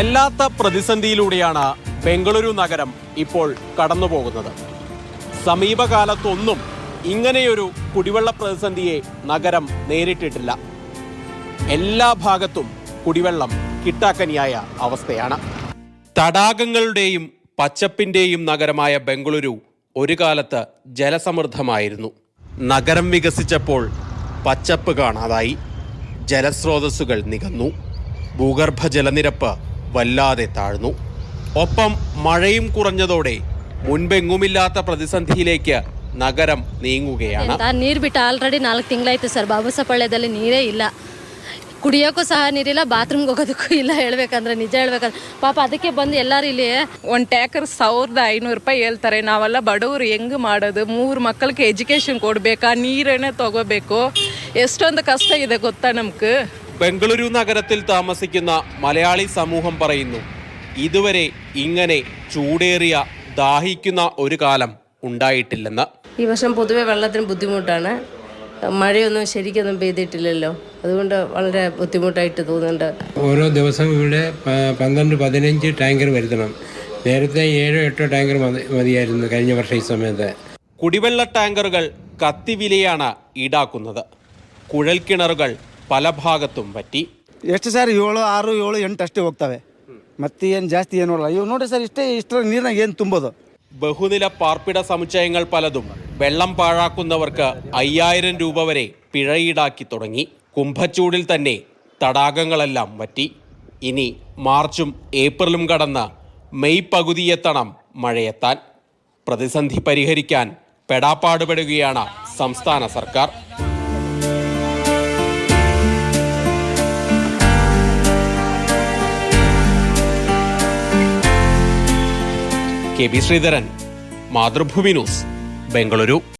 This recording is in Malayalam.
വല്ലാത്ത പ്രതിസന്ധിയിലൂടെയാണ് ബംഗളൂരു നഗരം ഇപ്പോൾ കടന്നുപോകുന്നത്. സമീപകാലത്തൊന്നും ഇങ്ങനെയൊരു കുടിവെള്ള പ്രതിസന്ധിയെ നഗരം നേരിട്ടിട്ടില്ല. എല്ലാ ഭാഗത്തും കുടിവെള്ളം കിട്ടാക്കനിയായ അവസ്ഥയാണ്. തടാകങ്ങളുടെയും പച്ചപ്പിന്റെയും നഗരമായ ബംഗളൂരു ഒരു കാലത്ത് ജലസമൃദ്ധമായിരുന്നു. നഗരം വികസിച്ചപ്പോൾ പച്ചപ്പ് കാണാതായി, ജലസ്രോതസ്സുകൾ നികന്നു, ഭൂഗർഭ ജലനിരപ്പ് വല്ലാതെ താഴ്ന്നു. ഒപ്പം മഴയും കുറഞ്ഞതോടെ മുൻപെങ്ങുമില്ലാത്ത പ്രതിസന്ധിയിലേക്ക് നഗരം നീങ്ങുകയാണ്. ನೀರು ಬಿಟ್ಟು ಆಲ್ರೆಡಿ 4 ತಿಂಗಳಾಯ್ತು ಸರ್. ಬಾಬುಸಪಾಳ್ಯದಲ್ಲಿ ನೀರೇ ಇಲ್ಲ, ಕುಡಿಯೋಕ್ಕೂ ಸಹ ನೀರಿಲ್ಲ, ಬಾತ್ರೂಮ್ಗೆ ಹೋಗೋದಕ್ಕೂ ಇಲ್ಲ. ಹೇಳ್ಬೇಕಂದ್ರೆ ನಿಜ ಹೇಳ್ಬೇಕಂದ್ರೆ ಪಾಪ ಅದಕ್ಕೆ ಬಂದು ಎಲ್ಲರೂ ಇಲ್ಲಿ 1 ಟ್ಯಾಂಕರ್ 1500 ರೂಪಾಯಿ ಹೇಳ್ತಾರೆ. ನಾವೆಲ್ಲ ಬಡವರು ಹೆಂಗೆ ಮಾಡೋದು? 3 ಮಕ್ಕಳಿಗೆ ಎಜುಕೇಶನ್ ಕೊಡಬೇಕಾ, ನೀರನ್ನೇ ತಗೋಬೇಕು. ಎಷ್ಟೊಂದು ಕಷ್ಟ ಇದೆ ಗೊತ್ತಾ ನಮ್ಗೆ. ബംഗളൂരു നഗരത്തിൽ താമസിക്കുന്ന മലയാളി സമൂഹം പറയുന്നു, ഇതുവരെ ഇങ്ങനെ ചൂടേറിയ ദാഹിക്കുന്ന ഒരു കാലം ഉണ്ടായിട്ടില്ലെന്ന്. ഈ വർഷം പൊതുവെ വെള്ളത്തിന് ബുദ്ധിമുട്ടാണ്. മഴയൊന്നും ശരിക്കൊന്നും പെയ്തിട്ടില്ലല്ലോ, അതുകൊണ്ട് വളരെ ബുദ്ധിമുട്ടായിട്ട് തോന്നുന്നുണ്ട്. ഓരോ ദിവസവും ഇവിടെ 12-15 ടാങ്കർ വരുത്തണം. നേരത്തെ 7-8 ടാങ്കർ മതിയായിരുന്നു കഴിഞ്ഞ വർഷം ഈ സമയത്ത്. കുടിവെള്ള ಟಾಂಕರ್കൾ കത്തിവിലയാണ് ഈടാക്കുന്നത്. കുഴൽക്കിണറുകൾ പല ഭാഗത്തും പറ്റി. ಎಷ್ಟು ಸರ್ 7, 6, 7, 8 ಅಷ್ಟೇ ಹೋಗ್ತವೆ, ಮತ್ತೆ ಏನು ಜಾಸ್ತಿ ಏನಲ್ಲ. ಇವು ನೋಡಿ ಸರ್, ಇಷ್ಟರ ನೀರಿನಾಗ ಏನು ತುಂಬೋದು? ബഹുനില പാർപ്പിട സമുച്ചയങ്ങൾ പലതും വെള്ളം പാഴാക്കുന്നവർക്ക് 5000 രൂപ വരെ പിഴ ഈടാക്കി തുടങ്ങി. കുംഭച്ചൂടിൽ തന്നെ തടാകങ്ങളെല്ലാം വറ്റി. ഇനി മാർച്ചും ഏപ്രിലും കടന്ന് മെയ് പകുതിയെത്തണം മഴയെത്താൻ. പ്രതിസന്ധി പരിഹരിക്കാൻ പെടാപ്പാടുപെടുകയാണ് സംസ്ഥാന സർക്കാർ. K B Sreedharan, Mathrubhumi news, Bengaluru.